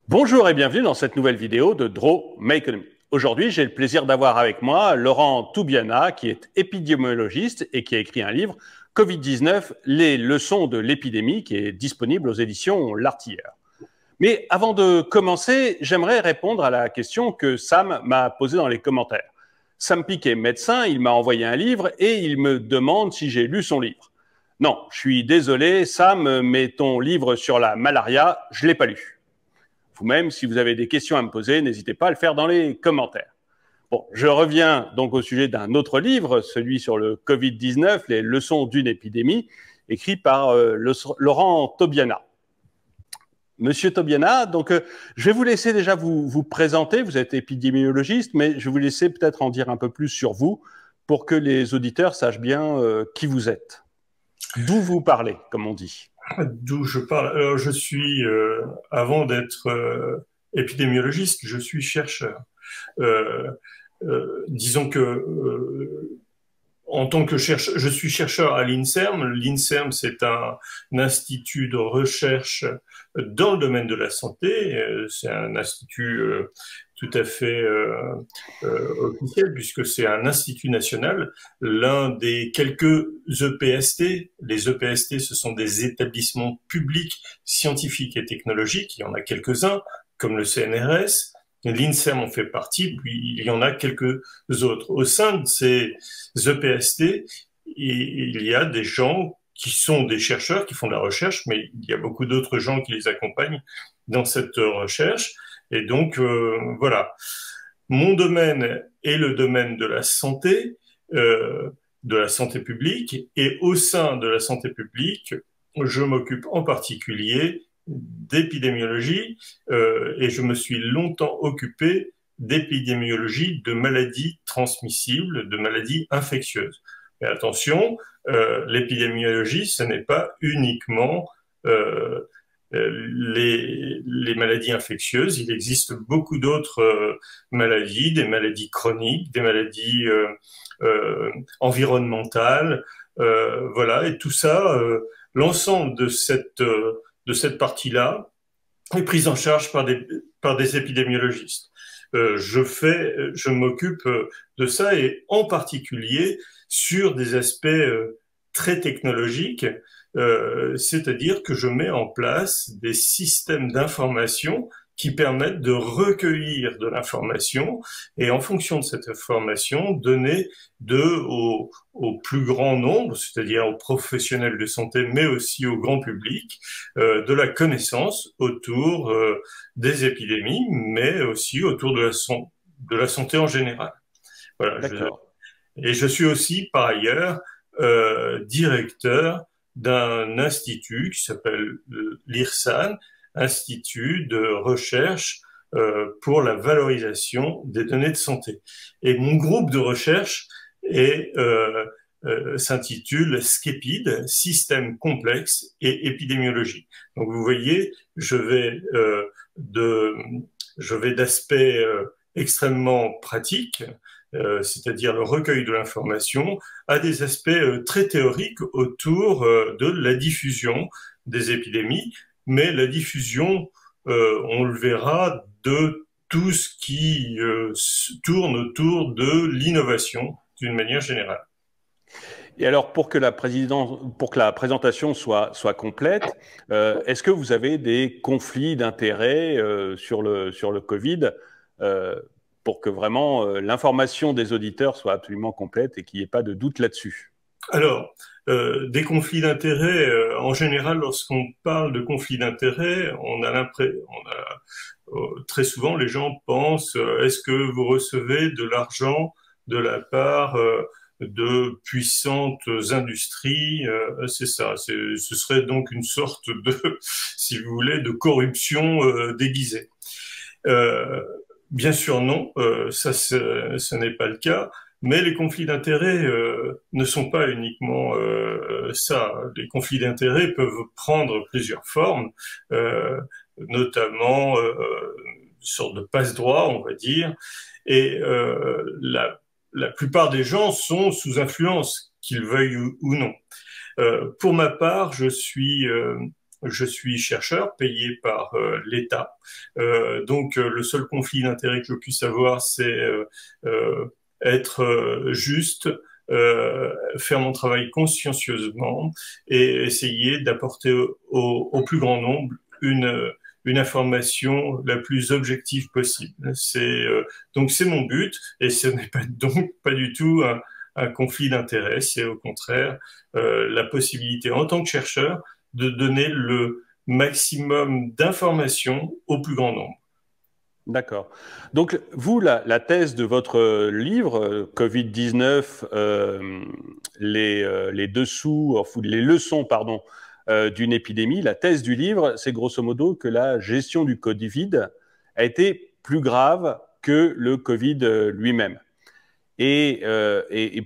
Bonjour et bienvenue dans cette nouvelle vidéo de Draw My Economy. Aujourd'hui, j'ai le plaisir d'avoir avec moi Laurent Toubiana, qui est épidémiologiste et qui a écrit un livre, Covid-19, les leçons de l'épidémie, qui est disponible aux éditions L'Artilleur. Mais avant de commencer, j'aimerais répondre à la question que Sam m'a posée dans les commentaires. Sam Piquet, médecin, il m'a envoyé un livre et il me demande si j'ai lu son livre. Non, je suis désolé, Sam, mais ton livre sur la malaria, je ne l'ai pas lu. Vous-même, si vous avez des questions à me poser, n'hésitez pas à le faire dans les commentaires. Bon, je reviens donc au sujet d'un autre livre, celui sur le Covid-19, les leçons d'une épidémie, écrit par Laurent Toubiana. Monsieur Toubiana, donc je vais vous laisser déjà vous présenter. Vous êtes épidémiologiste, mais je vais vous laisser peut-être en dire un peu plus sur vous pour que les auditeurs sachent bien qui vous êtes. D'où vous parlez, comme on dit. D'où je parle. Alors, je suis, avant d'être épidémiologiste, je suis chercheur. Euh, disons que, en tant que chercheur, je suis chercheur à l'INSERM. L'INSERM, c'est un institut de recherche dans le domaine de la santé. C'est un institut tout à fait officiel, puisque c'est un institut national, l'un des quelques EPST. Les EPST, ce sont des établissements publics scientifiques et technologiques. Il y en a quelques-uns, comme le CNRS. L'INSERM en fait partie, puis il y en a quelques autres. Au sein de ces EPST, il y a des gens qui sont des chercheurs, qui font de la recherche, mais il y a beaucoup d'autres gens qui les accompagnent dans cette recherche. Et donc, voilà. Mon domaine est le domaine de la santé publique, et au sein de la santé publique, je m'occupe en particulier d'épidémiologie, et je me suis longtemps occupé d'épidémiologie de maladies transmissibles, de maladies infectieuses. Mais attention, l'épidémiologie, ce n'est pas uniquement les maladies infectieuses. Il existe beaucoup d'autres maladies, des maladies chroniques, des maladies environnementales, voilà. Et tout ça, l'ensemble de cette partie-là est prise en charge par des épidémiologistes. Je m'occupe de ça, et en particulier sur des aspects très technologiques, c'est-à-dire que je mets en place des systèmes d'information qui permettent de recueillir de l'information et, en fonction de cette information, donner au plus grand nombre, c'est-à-dire aux professionnels de santé, mais aussi au grand public, de la connaissance autour des épidémies, mais aussi autour de la santé en général. Voilà. D'accord. Et je suis aussi, par ailleurs, directeur d'un institut qui s'appelle l'IRSAN, Institut de recherche pour la valorisation des données de santé. Et mon groupe de recherche s'intitule SCEPID, Système complexe et épidémiologie. Donc vous voyez, je vais d'aspects extrêmement pratiques, c'est-à-dire le recueil de l'information, à des aspects très théoriques autour de la diffusion des épidémies, mais la diffusion, on le verra, de tout ce qui tourne autour de l'innovation d'une manière générale. Et alors, pour que la présentation soit complète, est-ce que vous avez des conflits d'intérêts sur le Covid pour que vraiment l'information des auditeurs soit absolument complète et qu'il n'y ait pas de doute là-dessus? Alors, des conflits d'intérêts, en général, lorsqu'on parle de conflits d'intérêts, très souvent, les gens pensent, est-ce que vous recevez de l'argent de la part de puissantes industries? C'est ça. Ce serait donc une sorte de, si vous voulez, de corruption déguisée. Euh, Bien sûr, non, ce n'est pas le cas. Mais les conflits d'intérêts ne sont pas uniquement ça. Les conflits d'intérêts peuvent prendre plusieurs formes, notamment une sorte de passe-droit, on va dire. Et la plupart des gens sont sous influence, qu'ils veuillent ou non. Pour ma part, je suis je suis chercheur payé par l'État. Donc, le seul conflit d'intérêt que je puisse avoir, c'est être juste, faire mon travail consciencieusement et essayer d'apporter au plus grand nombre une information la plus objective possible. Donc c'est mon but et ce n'est pas donc pas du tout un conflit d'intérêts, c'est au contraire la possibilité en tant que chercheur de donner le maximum d'informations au plus grand nombre. D'accord. Donc, vous, la thèse de votre livre, Covid-19, les dessous, enfin, les leçons, pardon, d'une épidémie, la thèse du livre, c'est grosso modo que la gestion du Covid a été plus grave que le Covid lui-même. Et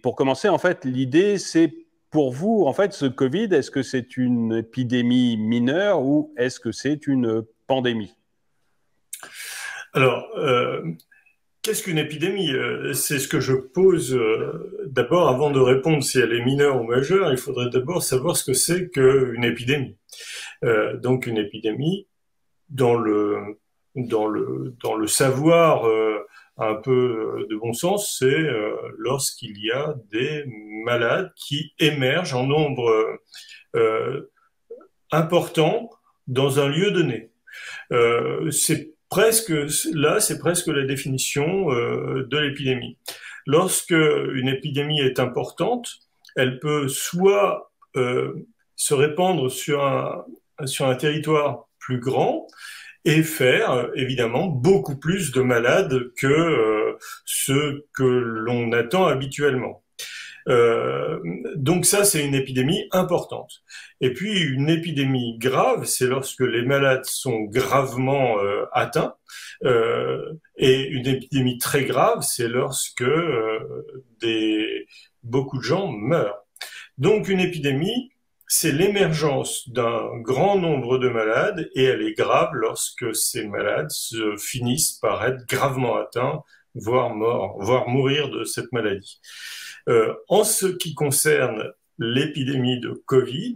pour commencer, en fait, l'idée, c'est pour vous, en fait, ce Covid, est-ce que c'est une épidémie mineure ou est-ce que c'est une pandémie? Alors, qu'est-ce qu'une épidémie? C'est ce que je pose d'abord avant de répondre si elle est mineure ou majeure. Il faudrait d'abord savoir ce que c'est qu'une épidémie. Donc, une épidémie, dans le savoir un peu de bon sens, c'est lorsqu'il y a des malades qui émergent en nombre important dans un lieu donné. C'est presque c'est presque la définition de l'épidémie. Lorsque une épidémie est importante, elle peut soit se répandre sur un territoire plus grand et faire évidemment beaucoup plus de malades que ceux que l'on attend habituellement. Donc ça, c'est une épidémie importante. Et puis une épidémie grave, c'est lorsque les malades sont gravement atteints. Et une épidémie très grave, c'est lorsque beaucoup de gens meurent. Donc une épidémie, c'est l'émergence d'un grand nombre de malades et elle est grave lorsque ces malades finissent par être gravement atteints, voire morts, voire mourir de cette maladie. En ce qui concerne l'épidémie de Covid,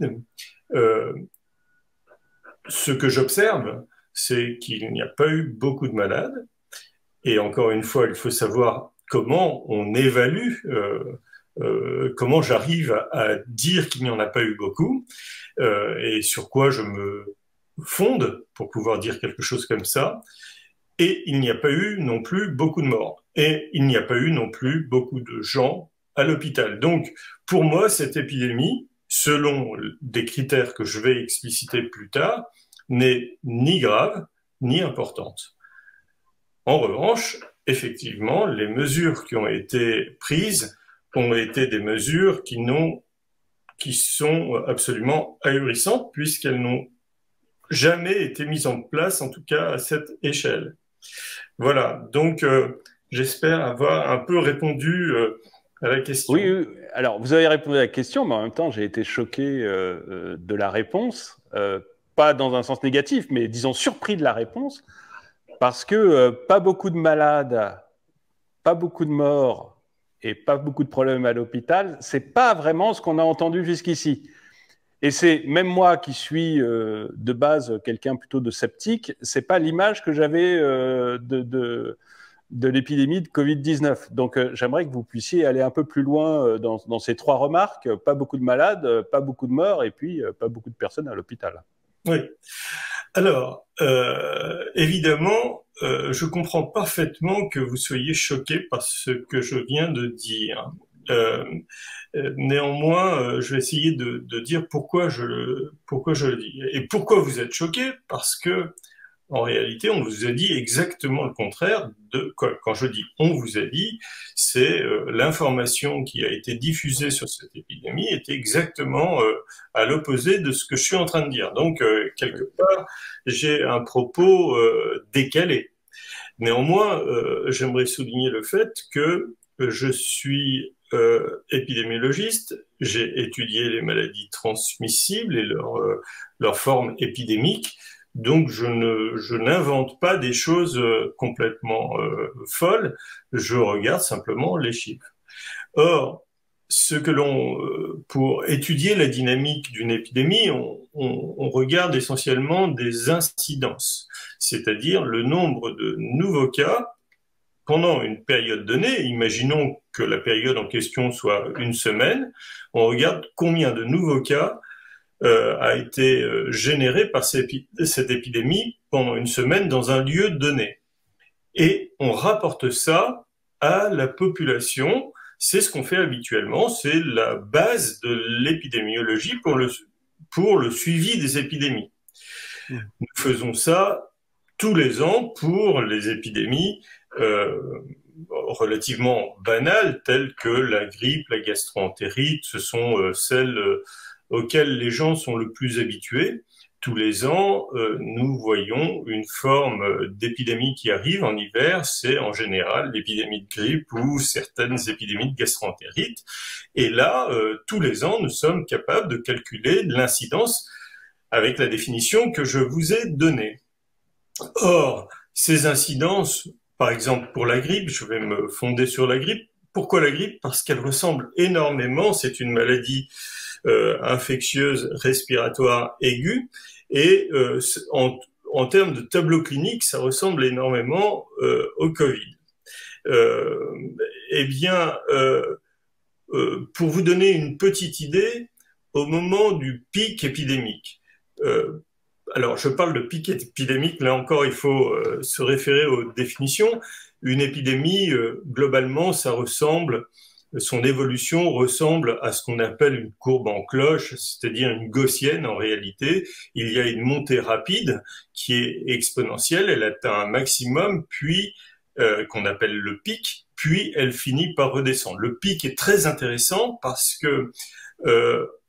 ce que j'observe, c'est qu'il n'y a pas eu beaucoup de malades. Et encore une fois, il faut savoir comment on évalue, comment j'arrive à dire qu'il n'y en a pas eu beaucoup, et sur quoi je me fonde pour pouvoir dire quelque chose comme ça. Et il n'y a pas eu non plus beaucoup de morts. Et il n'y a pas eu non plus beaucoup de gens à l'hôpital. Donc, pour moi, cette épidémie, selon des critères que je vais expliciter plus tard, n'est ni grave ni importante. En revanche, effectivement, les mesures qui ont été prises ont été des mesures qui sont absolument ahurissantes puisqu'elles n'ont jamais été mises en place, en tout cas à cette échelle. Voilà, donc j'espère avoir un peu répondu à la question. Oui, alors vous avez répondu à la question, mais en même temps, j'ai été choqué de la réponse, pas dans un sens négatif, mais disons surpris de la réponse, parce que pas beaucoup de malades, pas beaucoup de morts et pas beaucoup de problèmes à l'hôpital, c'est pas vraiment ce qu'on a entendu jusqu'ici. Et c'est même moi qui suis de base quelqu'un plutôt de sceptique, c'est pas l'image que j'avais de l'épidémie de Covid-19. Donc, j'aimerais que vous puissiez aller un peu plus loin dans ces trois remarques. Pas beaucoup de malades, pas beaucoup de morts, et puis pas beaucoup de personnes à l'hôpital. Oui. Alors, évidemment, je comprends parfaitement que vous soyez choqué par ce que je viens de dire. Néanmoins, je vais essayer de dire pourquoi je le dis. Et pourquoi vous êtes choqué? Parce que en réalité, on vous a dit exactement le contraire de quoi. Quand je dis on vous a dit, c'est l'information qui a été diffusée sur cette épidémie était exactement à l'opposé de ce que je suis en train de dire. Donc, quelque part, j'ai un propos décalé. Néanmoins, j'aimerais souligner le fait que je suis épidémiologiste, j'ai étudié les maladies transmissibles et leurs formes épidémiques. Donc, je n'invente pas des choses complètement folles, je regarde simplement les chiffres. Or, pour étudier la dynamique d'une épidémie, on regarde essentiellement des incidences, c'est-à-dire le nombre de nouveaux cas pendant une période donnée. Imaginons que la période en question soit une semaine. On regarde combien de nouveaux cas a été généré par cette épidémie pendant une semaine dans un lieu donné. Et on rapporte ça à la population. C'est ce qu'on fait habituellement, c'est la base de l'épidémiologie pour le suivi des épidémies. Nous faisons ça tous les ans pour les épidémies relativement banales, telles que la grippe, la gastroentérite. Ce sont celles auxquelles les gens sont le plus habitués. Tous les ans, nous voyons une forme d'épidémie qui arrive en hiver, c'est en général l'épidémie de grippe ou certaines épidémies de gastroentérite. Et là, tous les ans, nous sommes capables de calculer l'incidence avec la définition que je vous ai donnée. Or, ces incidences, par exemple pour la grippe, je vais me fonder sur la grippe. Pourquoi la grippe? Parce qu'elle ressemble énormément, c'est une maladie infectieuse respiratoire aiguë, et en termes de tableau clinique, ça ressemble énormément au Covid. Pour vous donner une petite idée, au moment du pic épidémique, alors je parle de pic épidémique, là encore il faut se référer aux définitions. Une épidémie, globalement, son évolution ressemble à ce qu'on appelle une courbe en cloche, c'est-à-dire une gaussienne en réalité. Il y a une montée rapide qui est exponentielle, elle atteint un maximum, puis qu'on appelle le pic, puis elle finit par redescendre. Le pic est très intéressant parce que,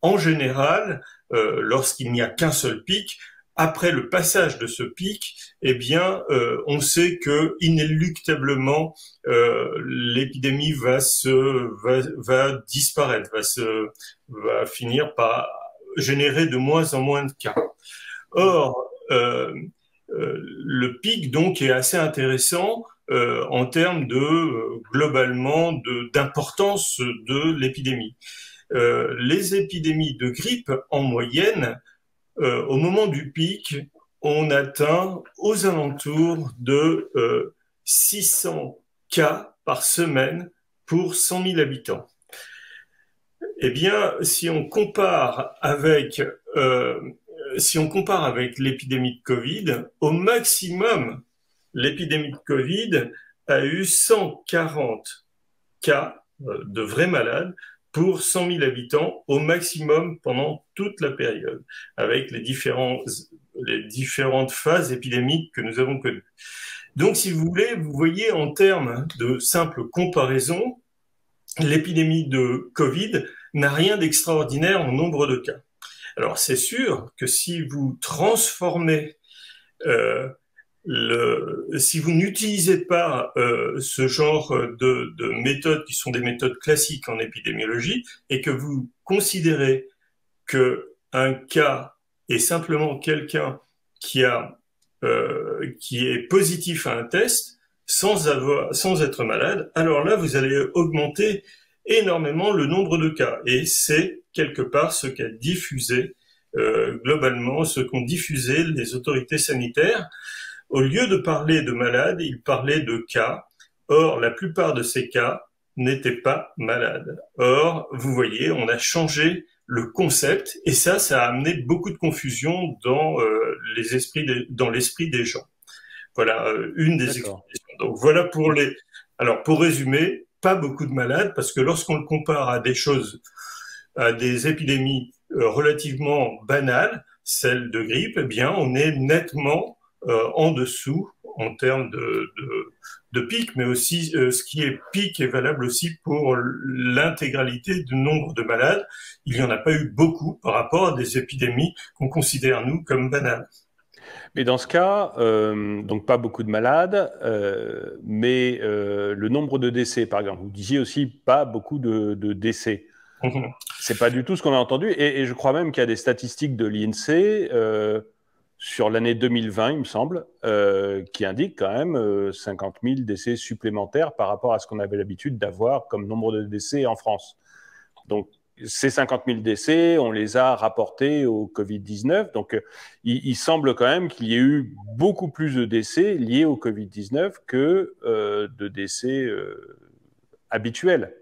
en général, lorsqu'il n'y a qu'un seul pic, après le passage de ce pic, eh bien, on sait que inéluctablement l'épidémie va disparaître, va finir par générer de moins en moins de cas. Or, le pic donc est assez intéressant en termes globalement d'importance de l'épidémie. Les épidémies de grippe en moyenne, au moment du pic, on atteint aux alentours de 600 cas par semaine pour 100 000 habitants. Eh bien, si on compare avec l'épidémie de Covid, au maximum, l'épidémie de Covid a eu 140 cas de vrais malades pour 100 000 habitants au maximum pendant toute la période, avec les différentes phases épidémiques que nous avons connues. Donc, si vous voulez, vous voyez en termes de simple comparaison, l'épidémie de Covid n'a rien d'extraordinaire en nombre de cas. Alors, c'est sûr que si vous transformez si vous n'utilisez pas ce genre de méthodes qui sont des méthodes classiques en épidémiologie et que vous considérez qu'un cas est simplement quelqu'un qui est positif à un test sans être malade, alors là, vous allez augmenter énormément le nombre de cas. Et c'est quelque part ce qu'a diffusé globalement, ce qu'ont diffusé les autorités sanitaires. Au lieu de parler de malades, ils parlaient de cas. Or, la plupart de ces cas n'étaient pas malades. Or, vous voyez, on a changé le concept et ça a amené beaucoup de confusion dans l'esprit des gens. Voilà une des explications. Donc voilà pour résumer, pas beaucoup de malades parce que lorsqu'on le compare à des épidémies relativement banales, celles de grippe, eh bien, on est nettement en dessous en termes de pic, mais aussi ce qui est pic est valable aussi pour l'intégralité du nombre de malades. Il n'y en a pas eu beaucoup par rapport à des épidémies qu'on considère, nous, comme banales. Mais dans ce cas, donc pas beaucoup de malades, mais le nombre de décès, par exemple. Vous disiez aussi pas beaucoup de décès. C'est pas du tout ce qu'on a entendu. Et je crois même qu'il y a des statistiques de l'INSEE sur l'année 2020, il me semble, qui indiquent quand même 50 000 décès supplémentaires par rapport à ce qu'on avait l'habitude d'avoir comme nombre de décès en France. Donc, ces 50 000 décès, on les a rapportés au Covid-19. Donc, il semble quand même qu'il y ait eu beaucoup plus de décès liés au Covid-19 que de décès habituels.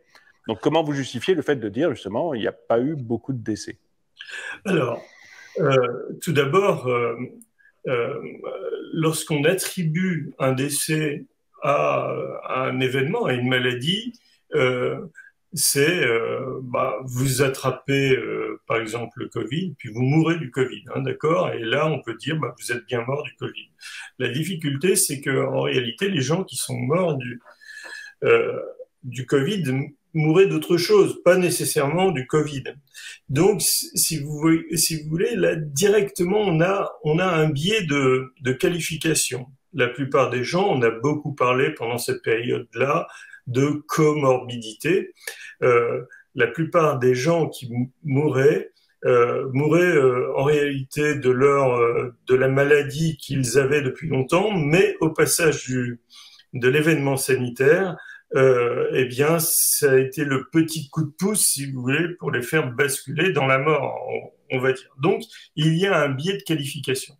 Donc, comment vous justifiez le fait de dire, justement, il n'y a pas eu beaucoup de décès? Alors, tout d'abord, euh, lorsqu'on attribue un décès à un événement, à une maladie, c'est vous attrapez par exemple le Covid, puis vous mourrez du Covid, hein, d'accord? Et là, on peut dire vous êtes bien mort du Covid. La difficulté, c'est que en réalité, les gens qui sont morts du Covid mouraient d'autre chose, pas nécessairement du Covid. Donc, si vous voulez, là, directement, on a un biais de qualification. La plupart des gens, on a beaucoup parlé pendant cette période-là de comorbidité. La plupart des gens qui mouraient en réalité de la maladie qu'ils avaient depuis longtemps, mais au passage de l'événement sanitaire, eh bien, ça a été le petit coup de pouce, si vous voulez, pour les faire basculer dans la mort, on va dire. Donc, il y a un biais de qualification.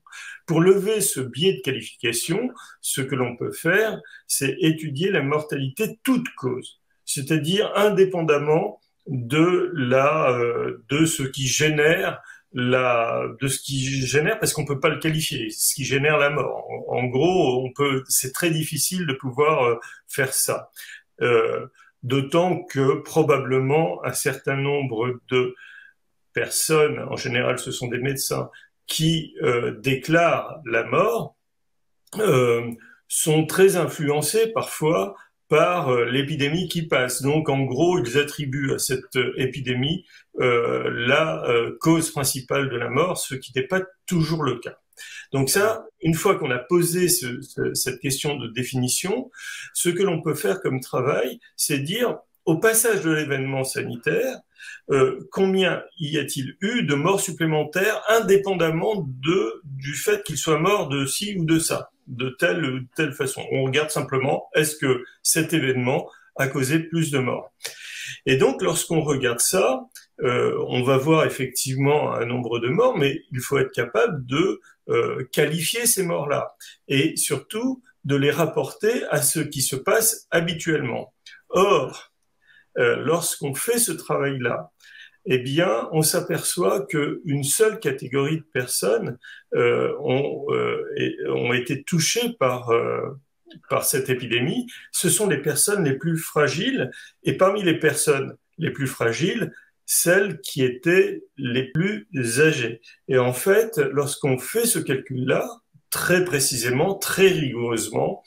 Pour lever ce biais de qualification, ce que l'on peut faire, c'est étudier la mortalité toute cause, c'est-à-dire indépendamment de ce qui génère parce qu'on peut pas le qualifier, ce qui génère la mort. En gros, c'est très difficile de pouvoir faire ça. D'autant que probablement un certain nombre de personnes, en général ce sont des médecins, qui déclarent la mort, sont très influencés parfois par l'épidémie qui passe. Donc, en gros, ils attribuent à cette épidémie la cause principale de la mort, ce qui n'est pas toujours le cas. Donc ça, une fois qu'on a posé cette question de définition, ce que l'on peut faire comme travail, c'est dire, au passage de l'événement sanitaire, combien y a-t-il eu de morts supplémentaires indépendamment du fait qu'il soit mort de ci ou de ça, de telle ou telle façon. On regarde simplement, est-ce que cet événement a causé plus de morts? Et donc, lorsqu'on regarde ça, on va voir effectivement un nombre de morts, mais il faut être capable de qualifier ces morts-là et surtout de les rapporter à ce qui se passe habituellement. Or, lorsqu'on fait ce travail-là, eh bien, on s'aperçoit qu'une seule catégorie de personnes ont été touchées par cette épidémie, ce sont les personnes les plus fragiles, et parmi les personnes les plus fragiles, celles qui étaient les plus âgées. Et en fait, lorsqu'on fait ce calcul-là, très précisément, très rigoureusement,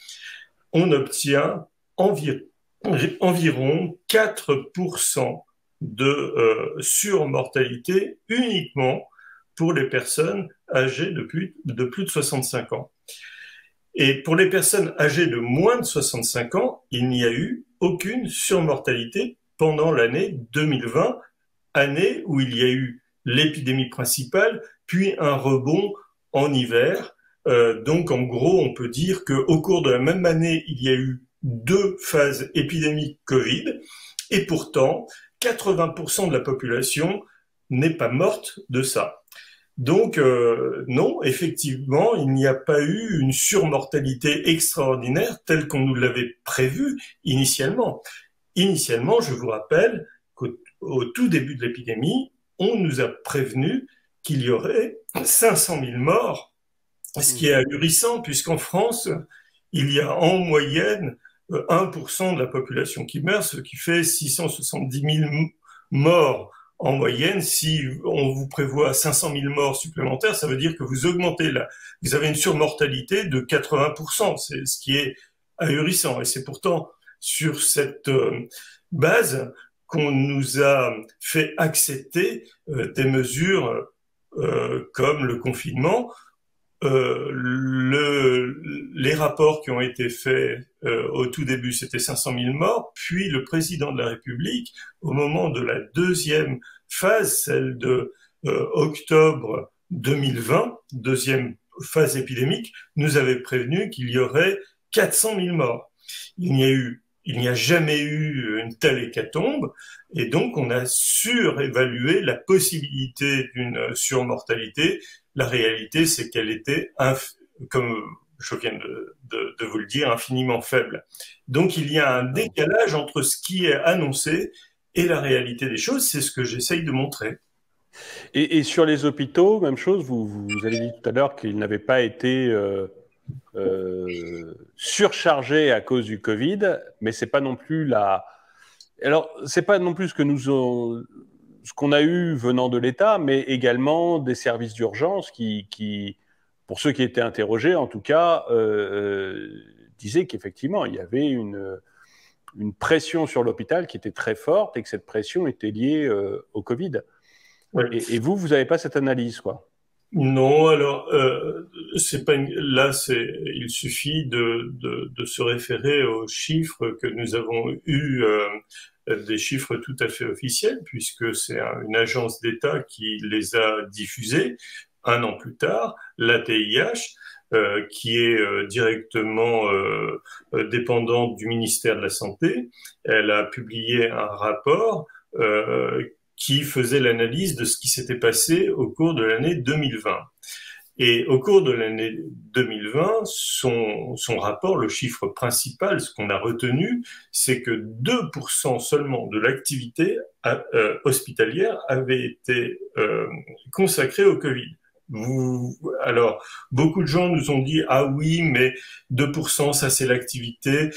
on obtient environ 4% de surmortalité uniquement pour les personnes âgées de plus de 65 ans. Et pour les personnes âgées de moins de 65 ans, il n'y a eu aucune surmortalité pendant l'année 2020, année où il y a eu l'épidémie principale, puis un rebond en hiver. Donc en gros, on peut dire qu'au cours de la même année, il y a eu 2 phases épidémiques Covid, et pourtant, 80% de la population n'est pas morte de ça. Donc non, effectivement, il n'y a pas eu une surmortalité extraordinaire telle qu'on nous l'avait prévu initialement. Initialement, je vous rappelle qu'au tout début de l'épidémie, on nous a prévenu qu'il y aurait 500 000 morts, ce qui est ahurissant puisqu'en France, il y a en moyenne 1% de la population qui meurt, ce qui fait 670 000 morts en moyenne. Si on vous prévoit 500 000 morts supplémentaires, ça veut dire que vous vous avez une surmortalité de 80%, c'est ce qui est ahurissant. Et c'est pourtant sur cette base qu'on nous a fait accepter des mesures comme le confinement. Les rapports qui ont été faits au tout début, c'était 500 000 morts, puis le président de la République, au moment de la deuxième phase, celle de octobre 2020, deuxième phase épidémique, nous avait prévenu qu'il y aurait 400 000 morts. Il il n'y a jamais eu une telle hécatombe, et donc on a surévalué la possibilité d'une surmortalité. La réalité, c'est qu'elle était, comme je viens de vous le dire, infiniment faible. Donc il y a un décalage entre ce qui est annoncé et la réalité des choses, c'est ce que j'essaye de montrer. Et sur les hôpitaux, même chose, vous avez dit tout à l'heure qu'ils n'avaient pas été surchargés à cause du Covid, mais c'est pas non plus la... Alors, c'est pas non plus ce qu'on a eu venant de l'État, mais également des services d'urgence qui, pour ceux qui étaient interrogés, en tout cas, disaient qu'effectivement, il y avait une pression sur l'hôpital qui était très forte et que cette pression était liée au Covid. Oui. Et vous n'avez pas cette analyse, quoi. Non, alors c'est pas là, il suffit de se référer aux chiffres que nous avons eus, des chiffres tout à fait officiels, puisque c'est une agence d'État qui les a diffusés un an plus tard, l'ATIH, qui est directement dépendante du ministère de la Santé. Elle a publié un rapport qui faisait l'analyse de ce qui s'était passé au cours de l'année 2020. Et au cours de l'année 2020, son rapport, le chiffre principal, ce qu'on a retenu, c'est que 2% seulement de l'activité hospitalière avait été consacrée au Covid. Alors, beaucoup de gens nous ont dit, ah oui, mais 2%, ça c'est l'activité.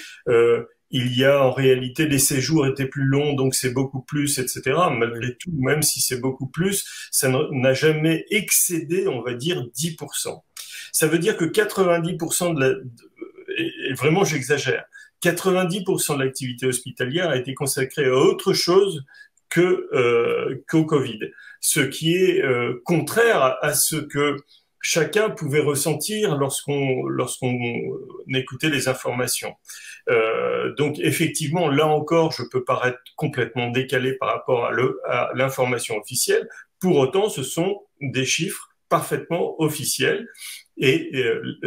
Il y a en réalité les séjours étaient plus longs, donc c'est beaucoup plus, etc. Malgré tout, même si c'est beaucoup plus, ça n'a jamais excédé, on va dire, 10%. Ça veut dire que 90% et vraiment j'exagère, 90% de l'activité hospitalière a été consacrée à autre chose qu'au Covid. Ce qui est contraire à ce que chacun pouvait ressentir lorsqu'on écoutait les informations. Donc effectivement, là encore, je peux paraître complètement décalé par rapport à l'information officielle. Pour autant, ce sont des chiffres parfaitement officiels. Et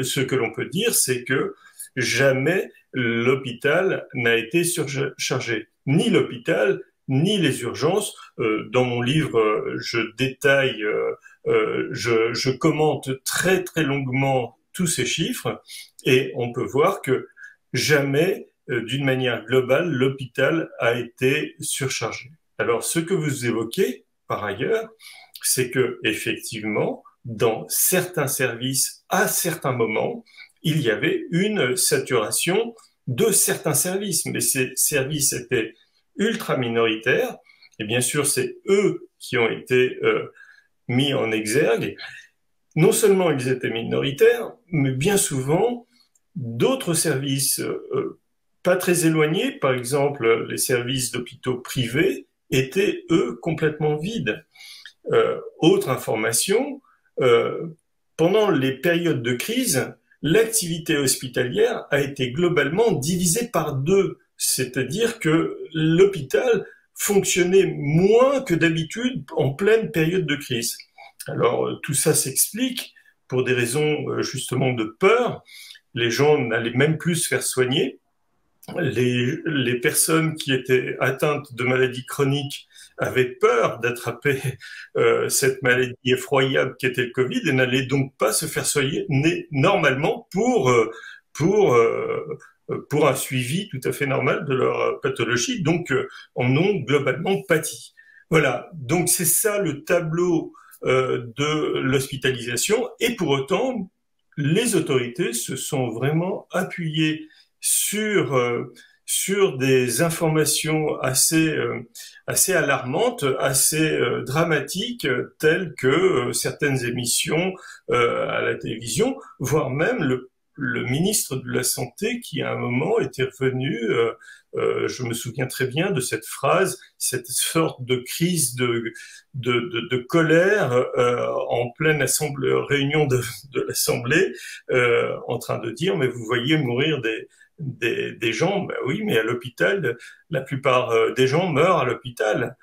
ce que l'on peut dire, c'est que jamais l'hôpital n'a été surchargé. Ni l'hôpital, ni les urgences. Dans mon livre, je détaille, je commente très très longuement tous ces chiffres et on peut voir que jamais, d'une manière globale, l'hôpital a été surchargé. Alors, ce que vous évoquez, par ailleurs, c'est que effectivement, dans certains services, à certains moments, il y avait une saturation de certains services, mais ces services étaient ultra minoritaires, et bien sûr, c'est eux qui ont été mis en exergue. Non seulement ils étaient minoritaires, mais bien souvent, d'autres services pas très éloignés, par exemple les services d'hôpitaux privés, étaient, eux, complètement vides. Autre information, pendant les périodes de crise, l'activité hospitalière a été globalement divisée par deux, c'est-à-dire que l'hôpital fonctionnait moins que d'habitude en pleine période de crise. Alors tout ça s'explique pour des raisons justement de peur. Les gens n'allaient même plus se faire soigner. Les personnes qui étaient atteintes de maladies chroniques avaient peur d'attraper cette maladie effroyable qui était le Covid et n'allaient donc pas se faire soigner normalement pour un suivi tout à fait normal de leur pathologie, donc en ont globalement pâti. Voilà, donc c'est ça le tableau de l'hospitalisation, et pour autant, les autorités se sont vraiment appuyées sur des informations assez alarmantes, assez dramatiques, telles que certaines émissions à la télévision, voire même le ministre de la Santé qui à un moment était revenu, je me souviens très bien de cette phrase, cette sorte de crise de colère en pleine réunion de l'Assemblée, en train de dire, mais vous voyez mourir des gens, ben oui, mais à l'hôpital, la plupart des gens meurent à l'hôpital.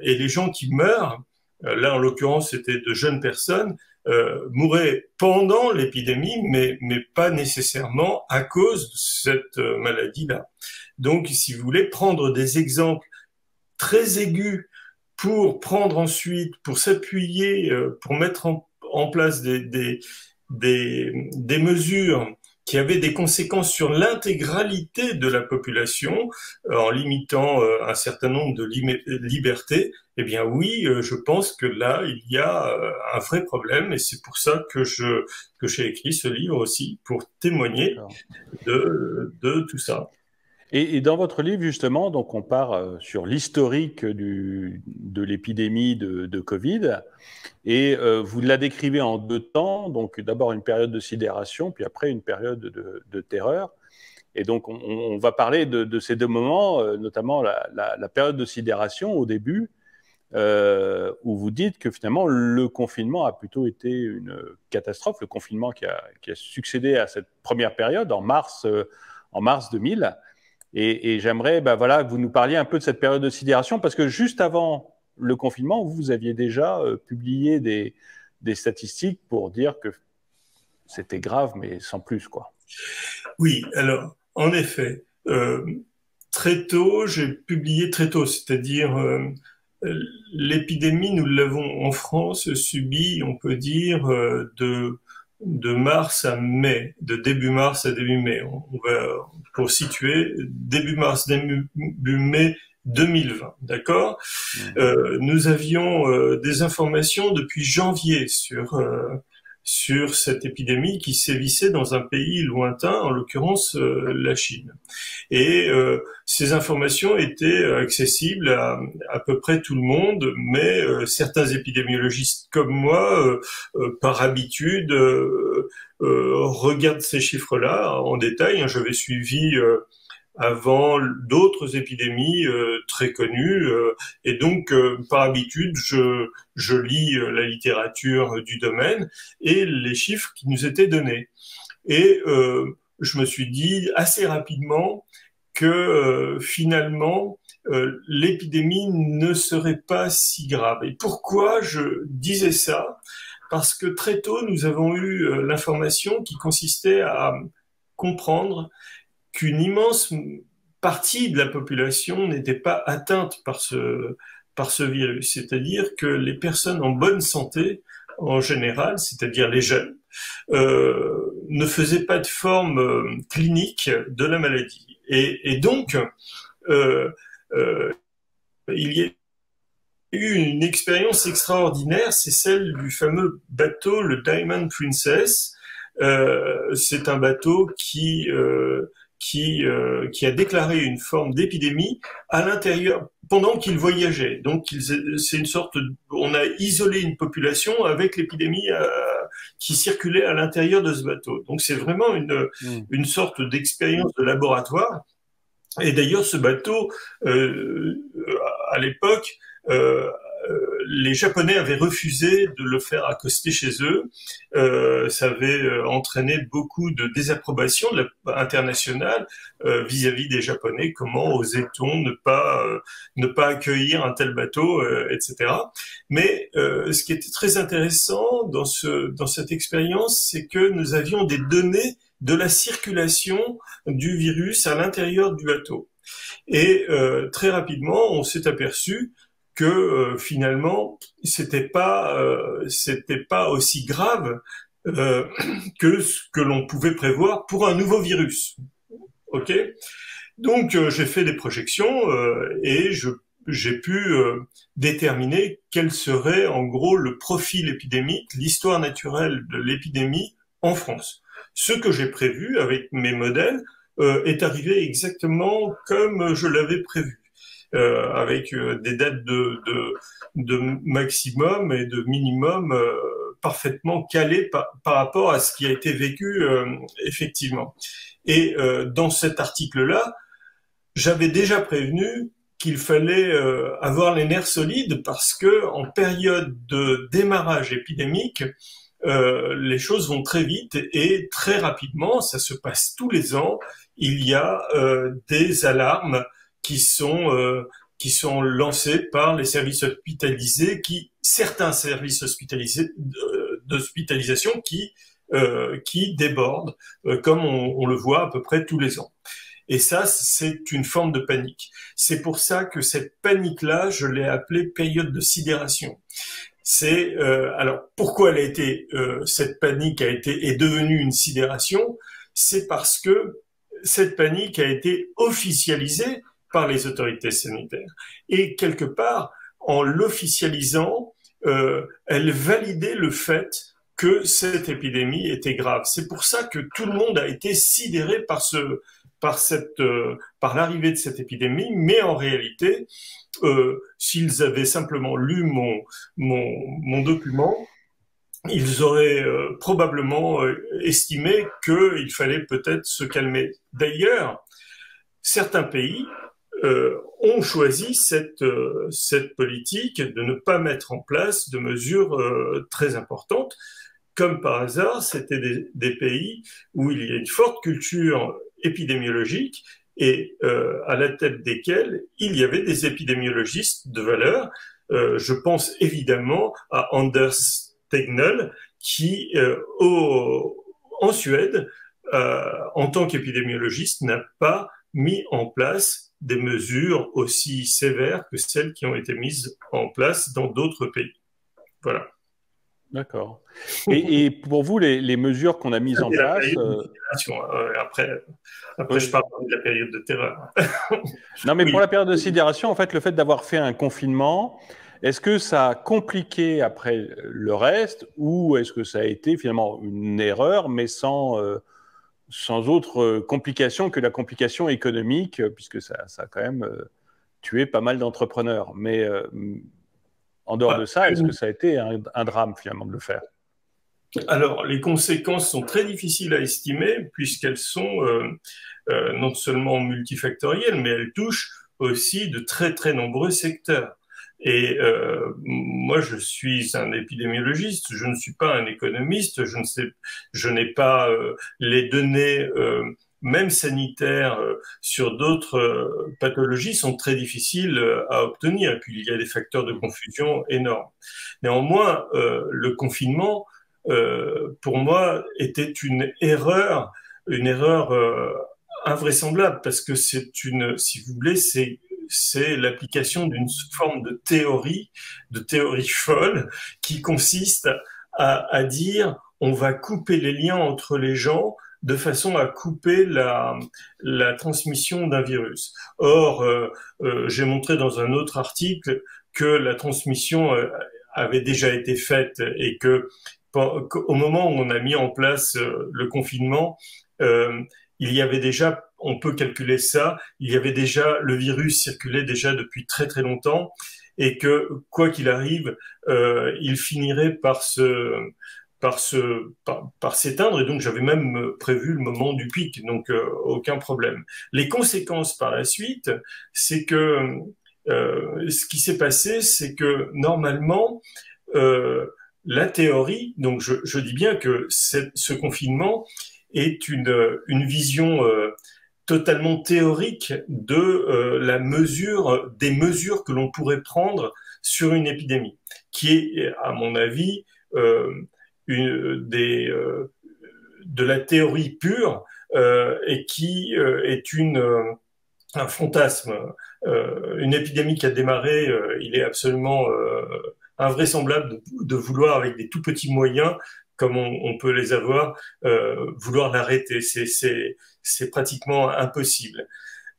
Et les gens qui meurent, là en l'occurrence c'était de jeunes personnes, mouraient pendant l'épidémie, mais pas nécessairement à cause de cette maladie-là. Donc, si vous voulez prendre des exemples très aigus pour prendre ensuite, pour s'appuyer, pour mettre en place des mesures qui avaient des conséquences sur l'intégralité de la population, en limitant un certain nombre de libertés, eh bien oui, je pense que là, il y a un vrai problème, et c'est pour ça que j'ai écrit ce livre aussi, pour témoigner de tout ça. Et dans votre livre, justement, donc on part sur l'historique de l'épidémie de Covid, et vous la décrivez en 2 temps, donc d'abord une période de sidération, puis après une période de terreur. Et donc on va parler de ces 2 moments, notamment la période de sidération au début, où vous dites que finalement le confinement a plutôt été une catastrophe, le confinement qui a succédé à cette première période en mars 2000. Et j'aimerais voilà, que vous nous parliez un peu de cette période de sidération, parce que juste avant le confinement, vous aviez déjà publié des statistiques pour dire que c'était grave, mais sans plus, quoi. Oui, alors, en effet, très tôt, j'ai publié très tôt, c'est-à-dire l'épidémie, nous l'avons en France subi, on peut dire, de mars à mai, de début mars à début mai. On va, pour situer, début mars, début mai 2020, d'accord? Nous avions des informations depuis janvier sur cette épidémie qui sévissait dans un pays lointain, en l'occurrence la Chine. Et ces informations étaient accessibles à peu près tout le monde, mais certains épidémiologistes comme moi, par habitude, regardent ces chiffres-là en détail. J'avais suivi avant d'autres épidémies très connues, et donc par habitude je lis la littérature du domaine et les chiffres qui nous étaient donnés, et je me suis dit assez rapidement que finalement l'épidémie ne serait pas si grave. Et pourquoi je disais ça? Parce que très tôt nous avons eu l'information qui consistait à comprendre qu'une immense partie de la population n'était pas atteinte par ce virus. C'est-à-dire que les personnes en bonne santé, en général, c'est-à-dire les jeunes, ne faisaient pas de forme clinique de la maladie. Et donc, il y a eu une expérience extraordinaire, c'est celle du fameux bateau, le Diamond Princess. C'est un bateau qui a déclaré une forme d'épidémie à l'intérieur pendant qu'il voyageait. Donc, c'est une sorte, on a isolé une population avec l'épidémie qui circulait à l'intérieur de ce bateau. Donc, c'est vraiment une sorte d'expérience de laboratoire. Et d'ailleurs, ce bateau, à l'époque, les Japonais avaient refusé de le faire accoster chez eux. Ça avait entraîné beaucoup de désapprobation internationale vis-à-vis des Japonais. Comment osait-on ne pas accueillir un tel bateau, etc. Mais ce qui était très intéressant dans cette expérience, c'est que nous avions des données de la circulation du virus à l'intérieur du bateau. Et très rapidement, on s'est aperçu que finalement c'était pas aussi grave que ce que l'on pouvait prévoir pour un nouveau virus. Ok, donc j'ai fait des projections et j'ai pu déterminer quel serait en gros le profil épidémique, l'histoire naturelle de l'épidémie en France. Ce que j'ai prévu avec mes modèles est arrivé exactement comme je l'avais prévu. Avec des dates de maximum et de minimum parfaitement calées par rapport à ce qui a été vécu effectivement. Et dans cet article-là, j'avais déjà prévenu qu'il fallait avoir les nerfs solides parce que en période de démarrage épidémique, les choses vont très vite et très rapidement, ça se passe tous les ans, il y a des alarmes qui sont lancés par les services hospitalisés, certains services hospitalisés d'hospitalisation qui déborde, comme on le voit à peu près tous les ans. Et ça, c'est une forme de panique. C'est pour ça que cette panique-là, je l'ai appelée période de sidération. Alors pourquoi cette panique est devenue une sidération? C'est parce que cette panique a été officialisée par les autorités sanitaires. Et quelque part, en l'officialisant, elle validait le fait que cette épidémie était grave. C'est pour ça que tout le monde a été sidéré par l'arrivée de cette épidémie, mais en réalité, s'ils avaient simplement lu mon document, ils auraient probablement estimé qu'il fallait peut-être se calmer. D'ailleurs, certains pays ont choisi cette politique de ne pas mettre en place de mesures très importantes. Comme par hasard, c'était des pays où il y a une forte culture épidémiologique et à la tête desquels il y avait des épidémiologistes de valeur. Je pense évidemment à Anders Tegnell qui, en Suède, en tant qu'épidémiologiste, n'a pas mis en place des mesures aussi sévères que celles qui ont été mises en place dans d'autres pays. Voilà. D'accord. Et pour vous, les mesures qu'on a mises en place... Après, je parle de la période de terreur. Non, mais oui. Pour la période de sidération, en fait, le fait d'avoir fait un confinement, est-ce que ça a compliqué après le reste ou est-ce que ça a été finalement une erreur, mais sans autre complication que la complication économique, puisque ça a quand même tué pas mal d'entrepreneurs. Mais en dehors de ça, est-ce que ça a été un drame finalement de le faire? Alors, les conséquences sont très difficiles à estimer puisqu'elles sont non seulement multifactorielles, mais elles touchent aussi de très très nombreux secteurs. Et moi, je suis un épidémiologiste, je ne suis pas un économiste, je n'ai pas les données même sanitaires sur d'autres pathologies sont très difficiles à obtenir. Et puis, il y a des facteurs de confusion énormes. Néanmoins, le confinement, pour moi, était une erreur invraisemblable parce que si vous voulez, c'est l'application d'une forme de théorie folle qui consiste à dire on va couper les liens entre les gens de façon à couper la transmission d'un virus. Or, j'ai montré dans un autre article que la transmission avait déjà été faite et que au moment où on a mis en place le confinement, il y avait déjà, on peut calculer ça, il y avait déjà, le virus circulait déjà depuis très très longtemps et que quoi qu'il arrive, il finirait par s'éteindre et donc j'avais même prévu le moment du pic, donc aucun problème. Les conséquences par la suite, c'est que ce qui s'est passé, c'est que normalement, la théorie, donc je dis bien que ce confinement est une vision totalement théorique de des mesures que l'on pourrait prendre sur une épidémie, qui est, à mon avis, de la théorie pure et qui est un fantasme. Une épidémie qui a démarré, il est absolument invraisemblable de vouloir, avec des tout petits moyens, comme on peut les avoir, vouloir l'arrêter. C'est pratiquement impossible.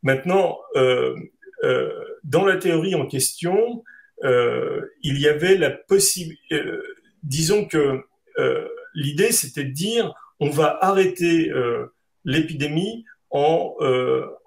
Maintenant, dans la théorie en question, il y avait la possibilité... disons que l'idée, c'était de dire on va arrêter l'épidémie en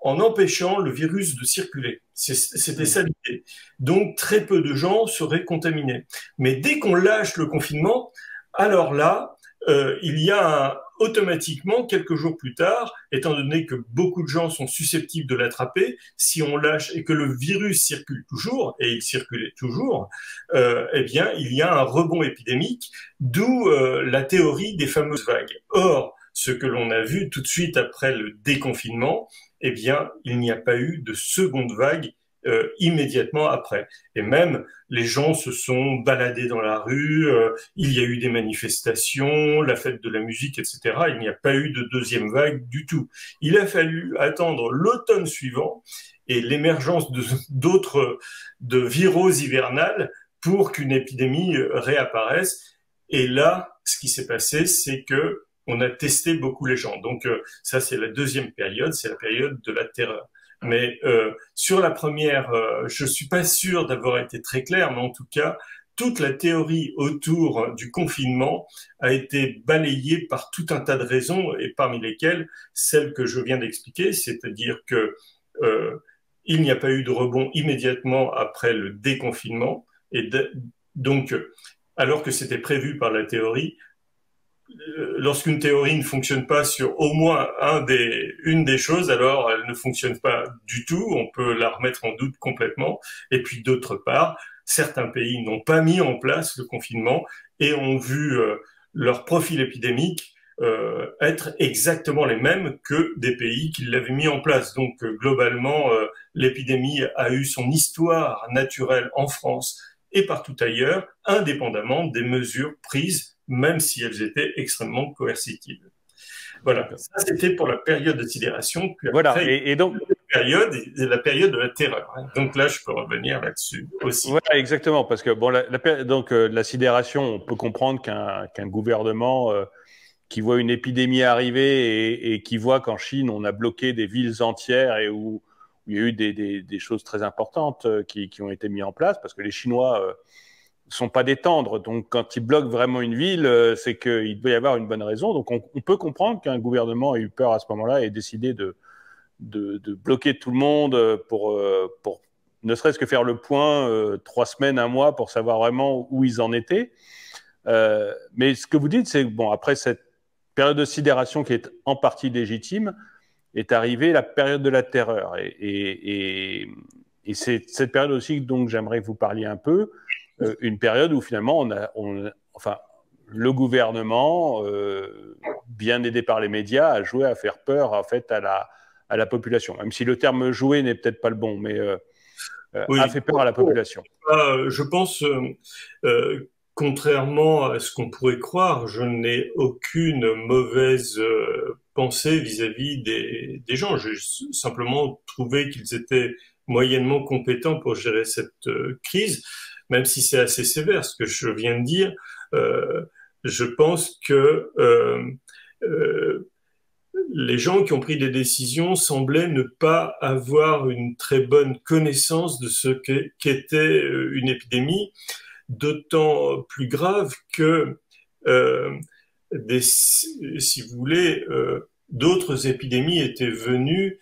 empêchant le virus de circuler. C'était ça l'idée. Donc, très peu de gens seraient contaminés. Mais dès qu'on lâche le confinement, alors là, il y a automatiquement, quelques jours plus tard, étant donné que beaucoup de gens sont susceptibles de l'attraper, si on lâche et que le virus circule toujours, et il circulait toujours, eh bien, il y a un rebond épidémique, d'où la théorie des fameuses vagues. Or, ce que l'on a vu tout de suite après le déconfinement, eh bien, il n'y a pas eu de seconde vague immédiatement après. Et même les gens se sont baladés dans la rue, il y a eu des manifestations, la fête de la musique, etc. Il n'y a pas eu de deuxième vague du tout. Il a fallu attendre l'automne suivant et l'émergence de viroses hivernales pour qu'une épidémie réapparaisse. Et là, ce qui s'est passé, c'est que on a testé beaucoup les gens. Donc ça, c'est la deuxième période, c'est la période de la terreur. Mais sur la première, je suis pas sûr d'avoir été très clair, mais en tout cas, toute la théorie autour du confinement a été balayée par tout un tas de raisons, et parmi lesquelles celle que je viens d'expliquer, c'est-à-dire que il n'y a pas eu de rebond immédiatement après le déconfinement, et donc, alors que c'était prévu par la théorie, lorsqu'une théorie ne fonctionne pas sur au moins une des choses, alors elle ne fonctionne pas du tout, on peut la remettre en doute complètement. Et puis d'autre part, certains pays n'ont pas mis en place le confinement et ont vu leur profil épidémique être exactement les mêmes que des pays qui l'avaient mis en place. Donc globalement, l'épidémie a eu son histoire naturelle en France et partout ailleurs, indépendamment des mesures prises, même si elles étaient extrêmement coercitives. Voilà, ça c'était pour la période de sidération. Puis Voilà, après, et donc la période de la terreur. Donc là, je peux revenir là-dessus aussi. voilà, exactement, parce que bon, la sidération, on peut comprendre qu'un gouvernement qui voit une épidémie arriver et qui voit qu'en Chine, on a bloqué des villes entières et où il y a eu des choses très importantes qui ont été mises en place, parce que les Chinois sont pas des tendres. Donc, quand ils bloquent vraiment une ville, c'est qu'il doit y avoir une bonne raison. Donc, on peut comprendre qu'un gouvernement ait eu peur à ce moment-là et décidé de bloquer tout le monde pour ne serait-ce que faire le point 3 semaines, un mois, pour savoir vraiment où ils en étaient. Mais ce que vous dites, c'est que bon, après cette période de sidération qui est en partie légitime, est arrivée la période de la terreur. Et c'est cette période aussi dont j'aimerais que vous parliez un peu, une période où finalement enfin, le gouvernement, bien aidé par les médias, a joué à faire peur en fait à la population. Même si le terme jouer n'est peut-être pas le bon, mais Oui. a fait peur à la population. Je pense, contrairement à ce qu'on pourrait croire, je n'ai aucune mauvaise pensée vis-à-vis des gens. J'ai simplement trouvé qu'ils étaient moyennement compétents pour gérer cette crise, même si c'est assez sévère ce que je viens de dire. Je pense que les gens qui ont pris des décisions semblaient ne pas avoir une très bonne connaissance de ce qu'était une épidémie, d'autant plus grave que, si vous voulez, d'autres épidémies étaient venues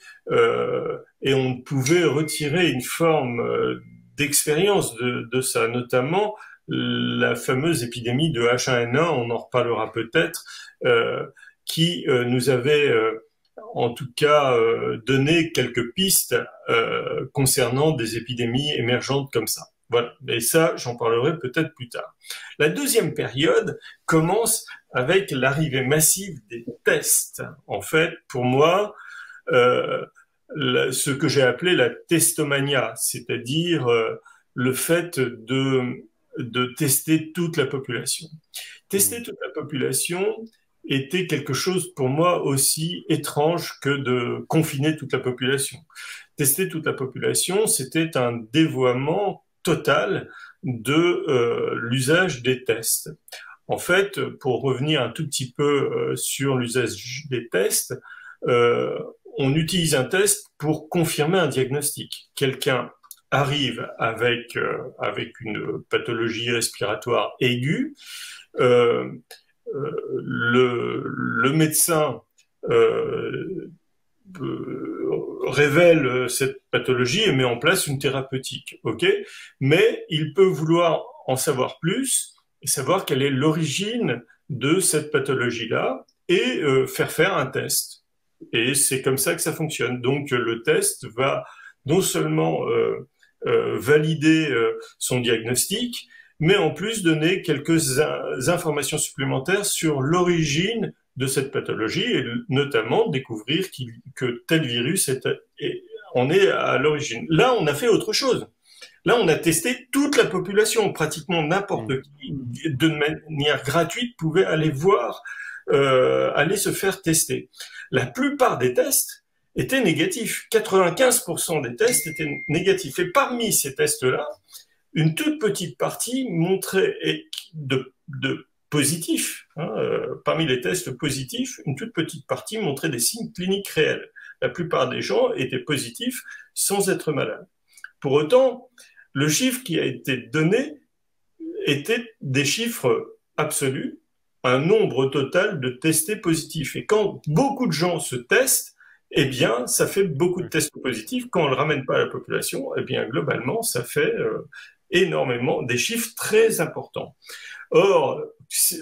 et on pouvait retirer une forme d'expérience de ça, notamment la fameuse épidémie de H1N1, on en reparlera peut-être, qui nous avait en tout cas donné quelques pistes concernant des épidémies émergentes comme ça. Voilà, et ça, j'en parlerai peut-être plus tard. La deuxième période commence avec l'arrivée massive des tests. En fait, pour moi, ce que j'ai appelé la testomania, c'est-à-dire le fait de tester toute la population. Tester toute la population était quelque chose pour moi aussi étrange que de confiner toute la population. Tester toute la population, c'était un dévoiement total de l'usage des tests. En fait, pour revenir un tout petit peu sur l'usage des tests, on utilise un test pour confirmer un diagnostic. Quelqu'un arrive avec une pathologie respiratoire aiguë, le médecin révèle cette pathologie et met en place une thérapeutique, ok? Mais il peut vouloir en savoir plus et savoir quelle est l'origine de cette pathologie-là et faire un test. Et c'est comme ça que ça fonctionne. Donc le test va non seulement valider son diagnostic, mais en plus donner quelques informations supplémentaires sur l'origine de cette pathologie et notamment découvrir que tel virus on est à l'origine. Là, on a fait autre chose. Là, on a testé toute la population. Pratiquement n'importe qui, de manière gratuite, pouvait aller voir, aller se faire tester. La plupart des tests étaient négatifs. 95% des tests étaient négatifs. Et parmi ces tests-là, une toute petite partie montrait de positifs. Parmi les tests positifs, une toute petite partie montrait des signes cliniques réels. La plupart des gens étaient positifs sans être malades. Pour autant, le chiffre qui a été donné était des chiffres absolus, un nombre total de testés positifs. Et quand beaucoup de gens se testent, eh bien, ça fait beaucoup de tests positifs. Quand on ne le ramène pas à la population, eh bien, globalement, ça fait énormément, des chiffres très importants. Or,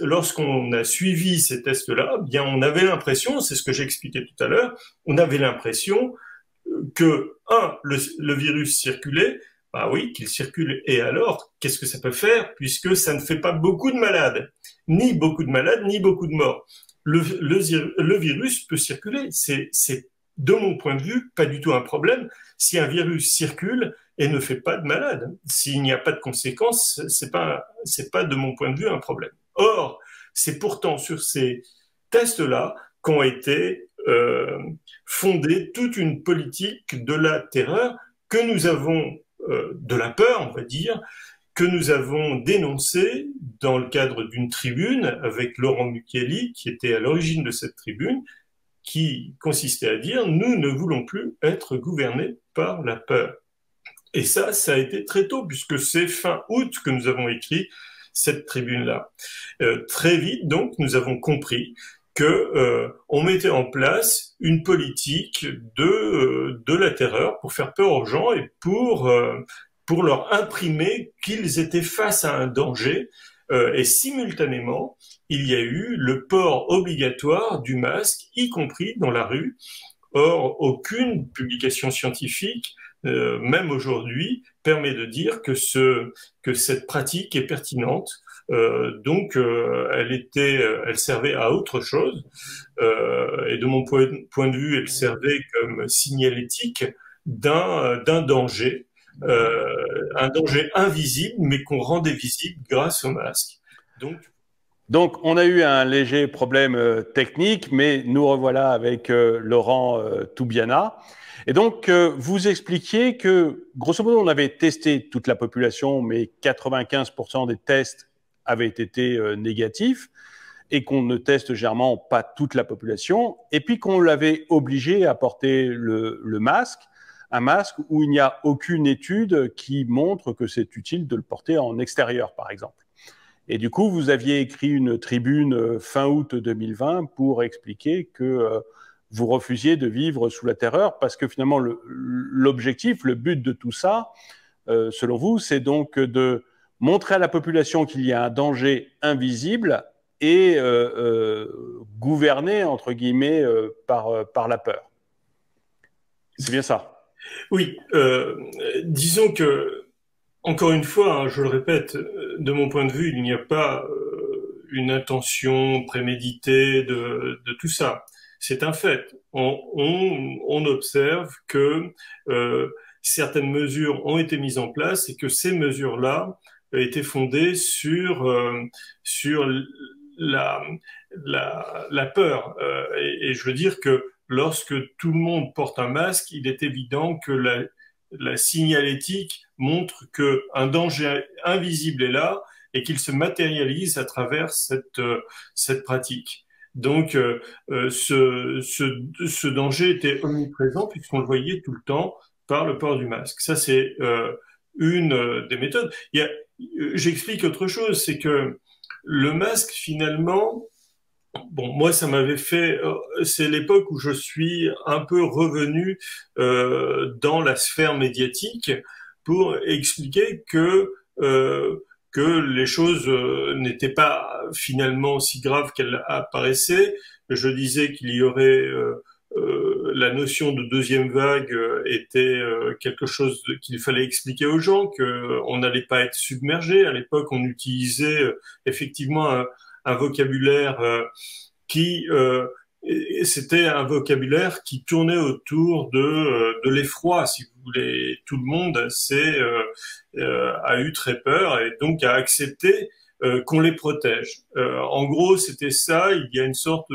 lorsqu'on a suivi ces tests-là, bien, on avait l'impression, c'est ce que j'expliquais tout à l'heure, on avait l'impression que, le virus circulait. Ah oui, qu'il circule. Et alors, qu'est-ce que ça peut faire puisque ça ne fait pas beaucoup de malades, ni beaucoup de malades, ni beaucoup de morts. Le virus peut circuler. C'est, de mon point de vue, pas du tout un problème. Si un virus circule et ne fait pas de malades, s'il n'y a pas de conséquences, c'est pas, de mon point de vue, un problème. Or, c'est pourtant sur ces tests-là qu'ont été fondée toute une politique de la terreur que nous avons, de la peur, on va dire, que nous avons dénoncée dans le cadre d'une tribune avec Laurent Mucchielli, qui était à l'origine de cette tribune, qui consistait à dire « Nous ne voulons plus être gouvernés par la peur ». Et ça a été très tôt, puisque c'est fin août que nous avons écrit cette tribune-là. Très vite, donc, nous avons compris que on mettait en place une politique de la terreur pour faire peur aux gens et pour leur imprimer qu'ils étaient face à un danger. Et simultanément, il y a eu le port obligatoire du masque, y compris dans la rue. Or, aucune publication scientifique, même aujourd'hui, permet de dire que cette pratique est pertinente. Donc, elle servait à autre chose. Et de mon point de vue, elle servait comme signalétique d'un danger, un danger invisible, mais qu'on rendait visible grâce au masque. Donc, on a eu un léger problème technique, mais nous revoilà avec Laurent Toubiana. Et donc, vous expliquiez que, grosso modo, on avait testé toute la population, mais 95% des tests avaient été négatifs et qu'on ne teste généralement pas toute la population, et puis qu'on l'avait obligé à porter le masque, un masque où il n'y a aucune étude qui montre que c'est utile de le porter en extérieur, par exemple. Et du coup, vous aviez écrit une tribune fin août 2020 pour expliquer que vous refusiez de vivre sous la terreur parce que finalement, l'objectif, le but de tout ça, selon vous, c'est donc de montrer à la population qu'il y a un danger invisible et gouverné, entre guillemets, par la peur. C'est bien ça? Oui, disons que encore une fois, hein, je le répète, de mon point de vue, il n'y a pas une intention préméditée de tout ça. C'est un fait. On observe que certaines mesures ont été mises en place et que ces mesures-là étaient fondées sur la peur. Et je veux dire que lorsque tout le monde porte un masque, il est évident que la signalétique montre qu'un danger invisible est là et qu'il se matérialise à travers cette pratique. Donc, ce danger était omniprésent puisqu'on le voyait tout le temps par le port du masque. Ça, c'est une des méthodes. J'explique autre chose, c'est que le masque, finalement, bon, moi, ça m'avait fait. C'est l'époque où je suis un peu revenu dans la sphère médiatique pour expliquer que les choses n'étaient pas finalement aussi graves qu'elles apparaissaient. Je disais qu'il y aurait la notion de deuxième vague était quelque chose qu'il fallait expliquer aux gens, qu'on n'allait pas être submergé. À l'époque, on utilisait effectivement un vocabulaire qui c'était un vocabulaire qui tournait autour de l'effroi, si vous voulez. Tout le monde a eu très peur et donc a accepté qu'on les protège. En gros, c'était ça. Il y a une sorte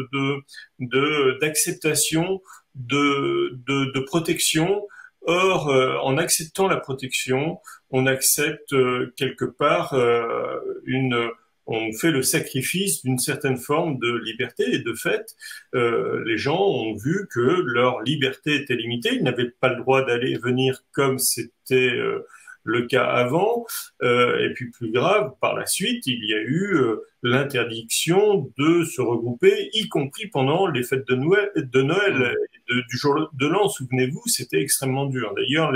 d'acceptation de protection. Or, en acceptant la protection, on accepte quelque part on fait le sacrifice d'une certaine forme de liberté et de fait, les gens ont vu que leur liberté était limitée. Ils n'avaient pas le droit d'aller et venir comme c'était le cas avant. Et puis plus grave, par la suite, il y a eu l'interdiction de se regrouper, y compris pendant les fêtes de Noël du jour de l'an. Souvenez-vous, c'était extrêmement dur. D'ailleurs,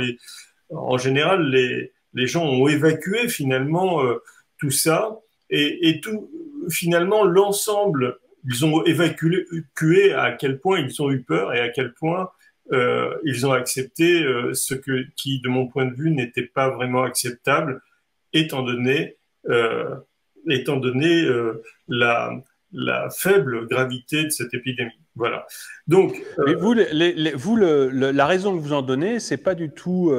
en général, les gens ont évacué finalement tout ça. Et tout, finalement, l'ensemble, ils ont évacué à quel point ils ont eu peur et à quel point ils ont accepté qui, de mon point de vue, n'était pas vraiment acceptable, étant donné la faible gravité de cette épidémie. Voilà. Donc, mais vous, la raison que vous en donnez, c'est pas du tout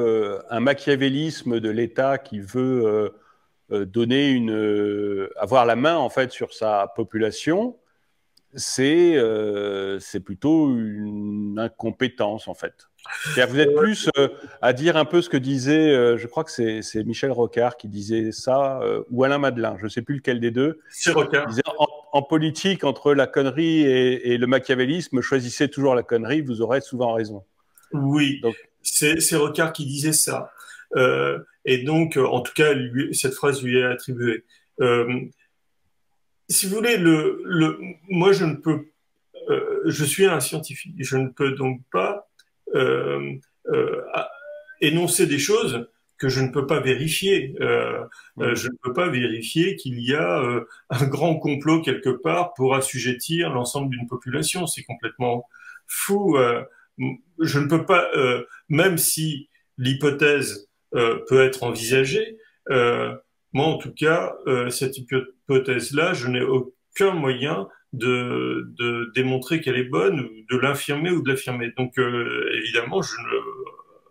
un machiavélisme de l'État qui veut avoir la main en fait sur sa population, c'est plutôt une incompétence en fait. Vous êtes plus à dire un peu ce que disait, je crois que c'est Michel Rocard qui disait ça, ou Alain Madelin, je ne sais plus lequel des deux. C'est Rocard. Il disait, en politique, entre la connerie et le machiavélisme, choisissez toujours la connerie, vous aurez souvent raison. Oui, c'est Rocard qui disait ça. Et donc, en tout cas, cette phrase lui est attribuée. Si vous voulez, moi, je suis un scientifique. Je ne peux donc pas énoncer des choses que je ne peux pas vérifier. Je ne peux pas vérifier qu'il y a un grand complot quelque part pour assujettir l'ensemble d'une population. C'est complètement fou. Je ne peux pas, même si l'hypothèse peut être envisagée. Moi, en tout cas, cette hypothèse-là, je n'ai aucun moyen de démontrer qu'elle est bonne, ou de l'infirmer ou de l'affirmer. Donc, évidemment,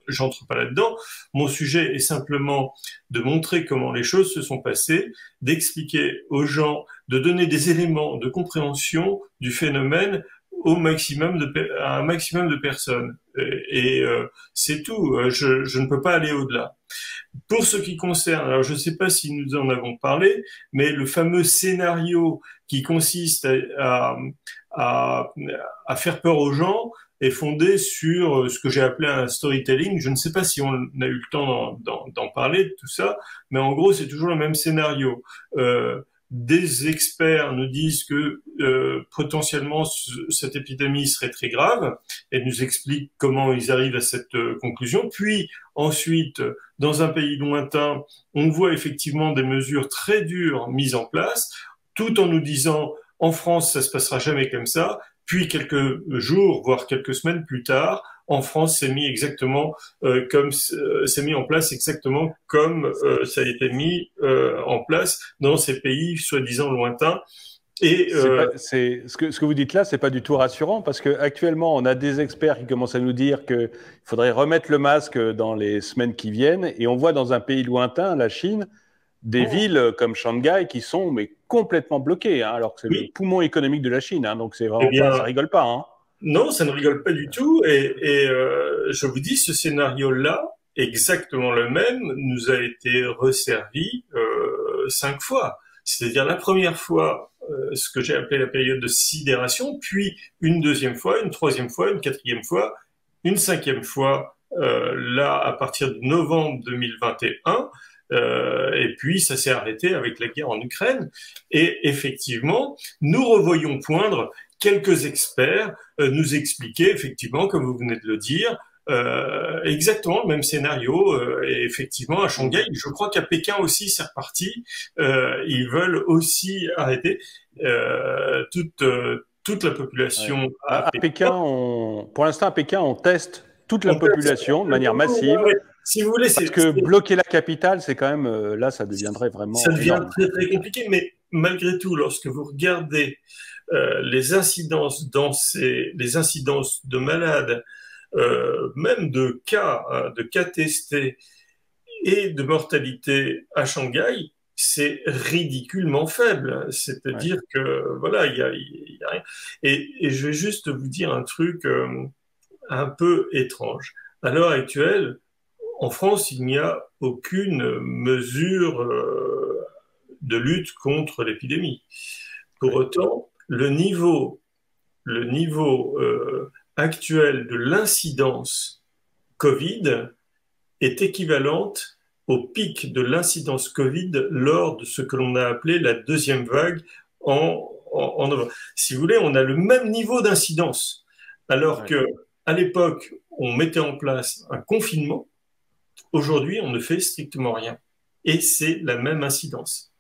j'entre pas là-dedans. Mon sujet est simplement de montrer comment les choses se sont passées, d'expliquer aux gens, de donner des éléments de compréhension du phénomène à un maximum de personnes. Et c'est tout. Je ne peux pas aller au-delà. Pour ce qui concerne, alors je ne sais pas si nous en avons parlé, mais le fameux scénario qui consiste à faire peur aux gens est fondé sur ce que j'ai appelé un storytelling. Je ne sais pas si on a eu le temps d'en parler de tout ça, mais en gros, c'est toujours le même scénario. Des experts nous disent que potentiellement cette épidémie serait très grave et nous expliquent comment ils arrivent à cette conclusion. Puis ensuite, dans un pays lointain, on voit effectivement des mesures très dures mises en place, tout en nous disant en France ça se passera jamais comme ça. Puis quelques jours, voire quelques semaines plus tard, en France, c'est mis en place exactement comme ça a été mis en place dans ces pays soi-disant lointains. Et ce que vous dites là, c'est pas du tout rassurant parce que actuellement, on a des experts qui commencent à nous dire qu'il faudrait remettre le masque dans les semaines qui viennent, et on voit dans un pays lointain, la Chine, des villes comme Shanghai qui sont complètement bloquées, hein, alors que c'est le poumon économique de la Chine, hein, donc c'est vraiment ça rigole pas. Hein. Non, ça ne rigole pas du tout. Et je vous dis, ce scénario-là, exactement le même, nous a été resservi 5 fois. C'est-à-dire la première fois, ce que j'ai appelé la période de sidération, puis une deuxième fois, une troisième fois, une quatrième fois, une cinquième fois, là, à partir de novembre 2021. Et puis ça s'est arrêté avec la guerre en Ukraine. Et effectivement, nous revoyons poindre quelques experts nous expliquer effectivement, comme vous venez de le dire, exactement le même scénario. Et effectivement, à Shanghai, je crois qu'à Pékin aussi, c'est reparti. Ils veulent aussi arrêter toute la population. Ouais. À Pékin, pour l'instant, à Pékin, on teste toute la population de manière massive. Si vous voulez, parce que bloquer la capitale, c'est quand même, là, ça deviendrait vraiment... Ça devient très, très compliqué, mais malgré tout, lorsque vous regardez les incidences les incidences de malades, même de cas testés et de mortalité à Shanghai, c'est ridiculement faible. C'est-à-dire Ouais. que, voilà, il y a rien. Et je vais juste vous dire un truc un peu étrange. À l'heure actuelle, en France, il n'y a aucune mesure de lutte contre l'épidémie. Pour Ouais. autant, le niveau actuel de l'incidence Covid est équivalente au pic de l'incidence Covid lors de ce que l'on a appelé la deuxième vague en novembre. Si vous voulez, on a le même niveau d'incidence, alors Ouais. que à l'époque, on mettait en place un confinement. Aujourd'hui, on ne fait strictement rien. Et c'est la même incidence.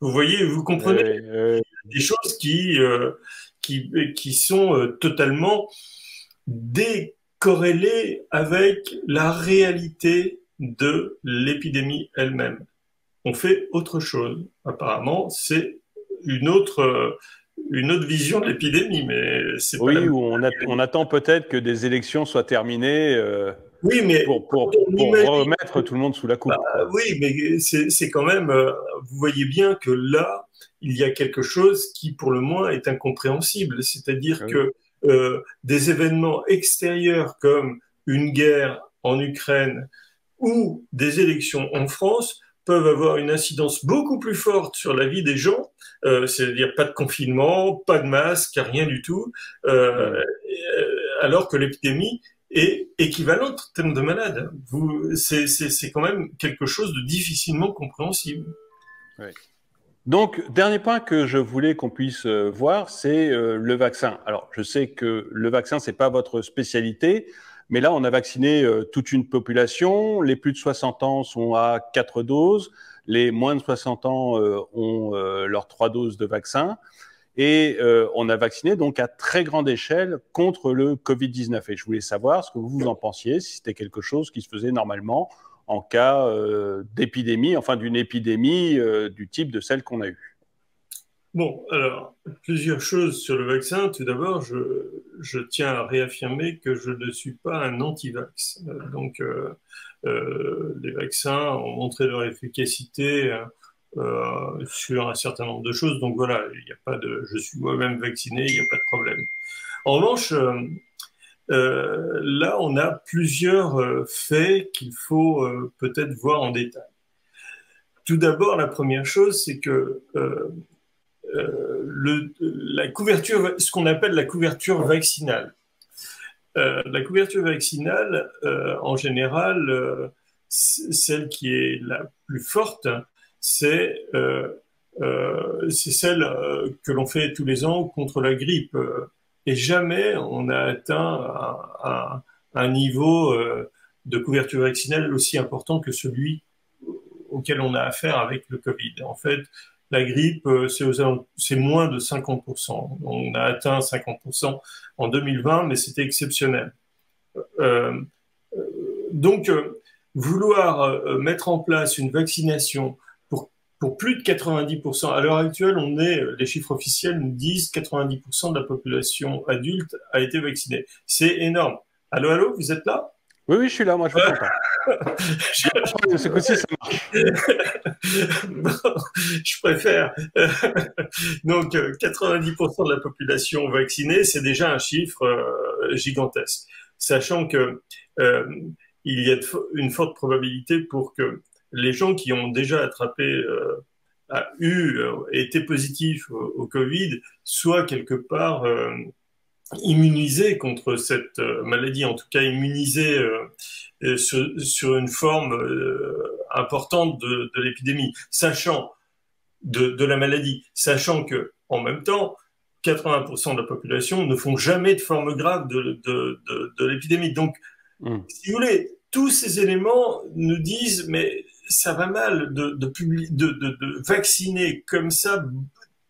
Vous voyez, vous comprenez des choses qui sont totalement décorrélées avec la réalité de l'épidémie elle-même. On fait autre chose. Apparemment, c'est une autre vision de l'épidémie, mais c'est pas la Oui, même. où on attend peut-être que des élections soient terminées Oui, mais quand on pour imagine, remettre tout le monde sous la bah, coupe, quoi. oui, mais c'est quand même, vous voyez bien que là, il y a quelque chose qui, pour le moins, est incompréhensible. C'est-à-dire Oui. que des événements extérieurs comme une guerre en Ukraine ou des élections en France peuvent avoir une incidence beaucoup plus forte sur la vie des gens, c'est-à-dire pas de confinement, pas de masque, rien du tout, Mm. alors que l'épidémie est équivalente en termes de malades. C'est quand même quelque chose de difficilement compréhensible. Oui. Donc, dernier point que je voulais qu'on puisse voir, c'est le vaccin. Alors, je sais que le vaccin, c'est pas votre spécialité, mais là, on a vacciné toute une population. Les plus de 60 ans sont à 4 doses. Les moins de 60 ans ont leurs 3 doses de vaccin. Et on a vacciné donc à très grande échelle contre le Covid-19. Et je voulais savoir ce que vous en pensiez, si c'était quelque chose qui se faisait normalement en cas d'épidémie, enfin d'une épidémie du type de celle qu'on a eue. Bon, alors, plusieurs choses sur le vaccin. Tout d'abord, je tiens à réaffirmer que je ne suis pas un anti-vax. Les vaccins ont montré leur efficacité sur un certain nombre de choses. Donc voilà, il n'y a pas de, je suis moi-même vacciné, il n'y a pas de problème. En revanche, là, on a plusieurs faits qu'il faut peut-être voir en détail. Tout d'abord, la première chose, c'est que la couverture, ce qu'on appelle la couverture vaccinale. La couverture vaccinale, en général, celle qui est la plus forte, c'est celle que l'on fait tous les ans contre la grippe. Et jamais on a atteint un niveau de couverture vaccinale aussi important que celui auquel on a affaire avec le Covid. En fait, la grippe, c'est moins de 50%. On a atteint 50% en 2020, mais c'était exceptionnel. Euh, donc, vouloir mettre en place une vaccination pour plus de 90%, à l'heure actuelle, les chiffres officiels nous disent 90% de la population adulte a été vaccinée. C'est énorme. Allô, allô, vous êtes là? Oui, oui, je suis là, moi, je vous entends. Ce coup-ci, ça marche. Bon, je préfère. Donc, 90% de la population vaccinée, c'est déjà un chiffre gigantesque. Sachant que il y a une forte probabilité pour que les gens qui ont déjà attrapé, été positifs au Covid, soient quelque part immunisés contre cette maladie, en tout cas immunisés sur une forme importante de l'épidémie, sachant de la maladie, sachant que en même temps, 80% de la population ne font jamais de forme grave de l'épidémie. Donc, Mm. si vous voulez, tous ces éléments nous disent, mais ça va mal de vacciner comme ça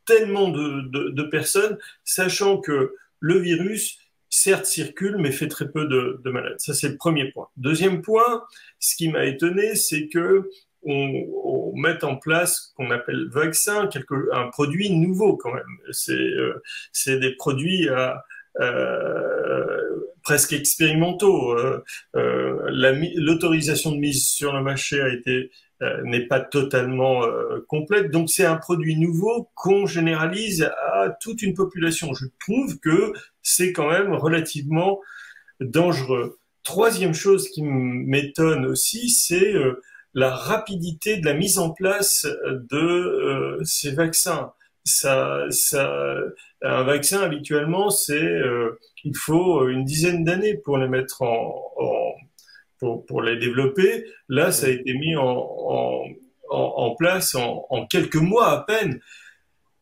tellement de personnes, sachant que le virus, certes, circule, mais fait très peu de malades. Ça, c'est le premier point. Deuxième point, ce qui m'a étonné, c'est que on mette en place ce qu'on appelle vaccin, un produit nouveau quand même. C'est des produits presque expérimentaux. L'autorisation de mise sur le marché n'est pas totalement complète. Donc c'est un produit nouveau qu'on généralise à toute une population. Je trouve que c'est quand même relativement dangereux. Troisième chose qui m'étonne aussi, c'est la rapidité de la mise en place de ces vaccins. Un vaccin habituellement, il faut une dizaine d'années pour les mettre pour les développer. Là, ça a été mis en place en quelques mois à peine.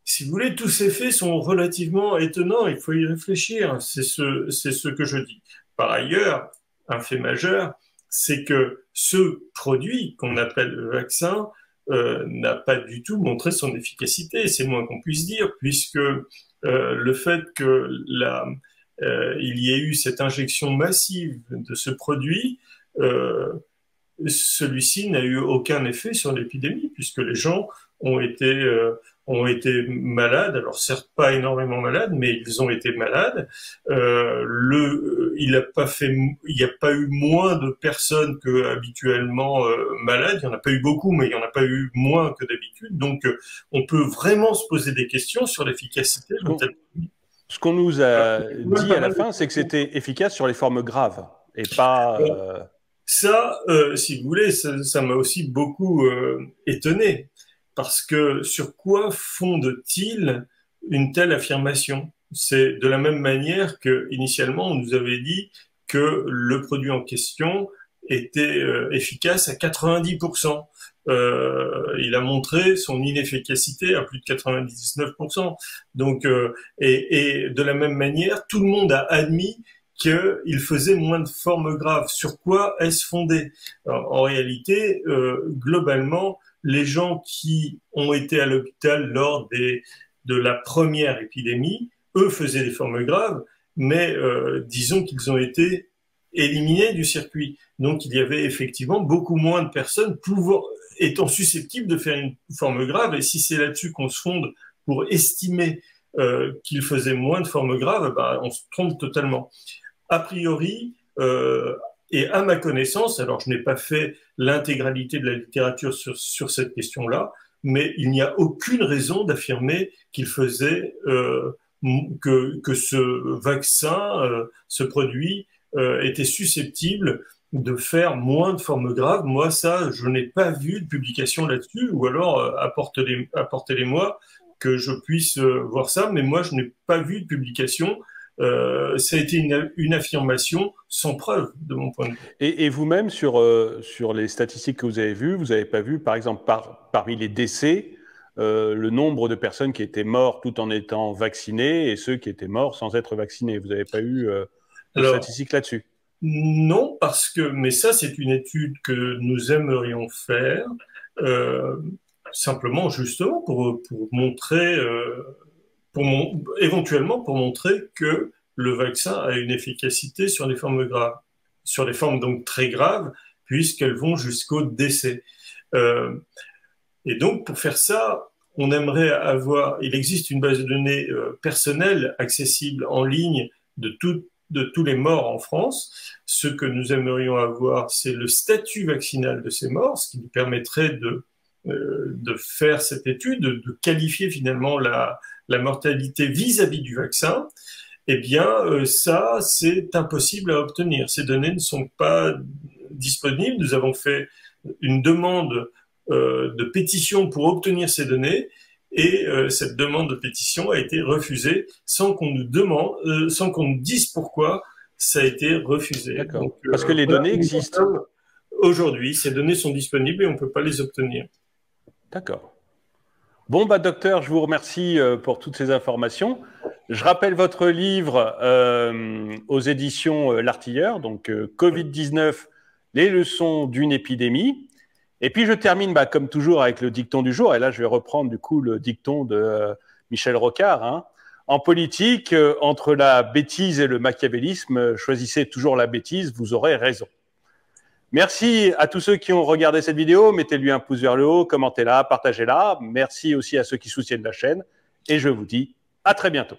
Si vous voulez, tous ces faits sont relativement étonnants. Il faut y réfléchir. C'est ce que je dis. Par ailleurs, un fait majeur, c'est que ce produit qu'on appelle le vaccin n'a pas du tout montré son efficacité. C'est le moins qu'on puisse dire, puisque le fait que il y ait eu cette injection massive de ce produit, celui-ci n'a eu aucun effet sur l'épidémie, puisque les gens ont été malades, alors certes pas énormément malades, mais ils ont été malades. Il n'y a pas eu moins de personnes que habituellement malades. Il n'y en a pas eu beaucoup, mais il n'y en a pas eu moins que d'habitude. Donc, on peut vraiment se poser des questions sur l'efficacité. Ce qu'on nous a dit à la fin, c'est que c'était efficace sur les formes graves et pas. Ça, si vous voulez, ça m'a aussi beaucoup étonné. Parce que sur quoi fonde-t-il une telle affirmation? C'est de la même manière que initialement on nous avait dit que le produit en question était efficace à 90%. Il a montré son inefficacité à plus de 99%. Donc, et de la même manière, tout le monde a admis qu'il faisait moins de formes graves. Sur quoi est-ce fondé? En réalité, globalement, les gens qui ont été à l'hôpital lors de la première épidémie, eux faisaient des formes graves, mais disons qu'ils ont été éliminés du circuit. Donc il y avait effectivement beaucoup moins de personnes étant susceptibles de faire une forme grave, et si c'est là-dessus qu'on se fonde pour estimer qu'ils faisaient moins de formes graves, ben, on se trompe totalement. A priori, et à ma connaissance, alors je n'ai pas fait l'intégralité de la littérature sur cette question-là, mais il n'y a aucune raison d'affirmer qu'il faisait que ce vaccin, ce produit, était susceptible de faire moins de formes graves. Moi, ça, je n'ai pas vu de publication là-dessus, ou alors apportez-les-moi que je puisse voir ça, mais moi, je n'ai pas vu de publication. Ça a été une affirmation sans preuve, de mon point de vue. Et vous-même, sur les statistiques que vous avez vues, vous n'avez pas vu, par exemple, parmi les décès, le nombre de personnes qui étaient mortes tout en étant vaccinées et ceux qui étaient morts sans être vaccinés. Vous n'avez pas eu de statistiques là-dessus? Non, mais ça, c'est une étude que nous aimerions faire, simplement, justement, pour montrer... éventuellement pour montrer que le vaccin a une efficacité sur les formes graves, sur les formes donc très graves, puisqu'elles vont jusqu'au décès. Et donc, pour faire ça, on aimerait il existe une base de données personnelle accessible en ligne de tous les morts en France. Ce que nous aimerions avoir, c'est le statut vaccinal de ces morts, ce qui nous permettrait de faire cette étude, de qualifier finalement la mortalité vis-à-vis du vaccin. Eh bien, ça, c'est impossible à obtenir. Ces données ne sont pas disponibles. Nous avons fait une demande de pétition pour obtenir ces données, et cette demande de pétition a été refusée sans qu'on nous dise pourquoi ça a été refusé. D'accord. Donc, parce que les données existent. Aujourd'hui, ces données sont disponibles et on ne peut pas les obtenir. D'accord. Bon, docteur, je vous remercie pour toutes ces informations. Je rappelle votre livre aux éditions L'Artilleur, donc Covid-19, les leçons d'une épidémie. Et puis, je termine, comme toujours, avec le dicton du jour. Et là, je vais reprendre, du coup, le dicton de Michel Rocard. Hein. En politique, entre la bêtise et le machiavélisme, choisissez toujours la bêtise, vous aurez raison. Merci à tous ceux qui ont regardé cette vidéo. Mettez-lui un pouce vers le haut, commentez-la, partagez-la. Merci aussi à ceux qui soutiennent la chaîne. Et je vous dis à très bientôt.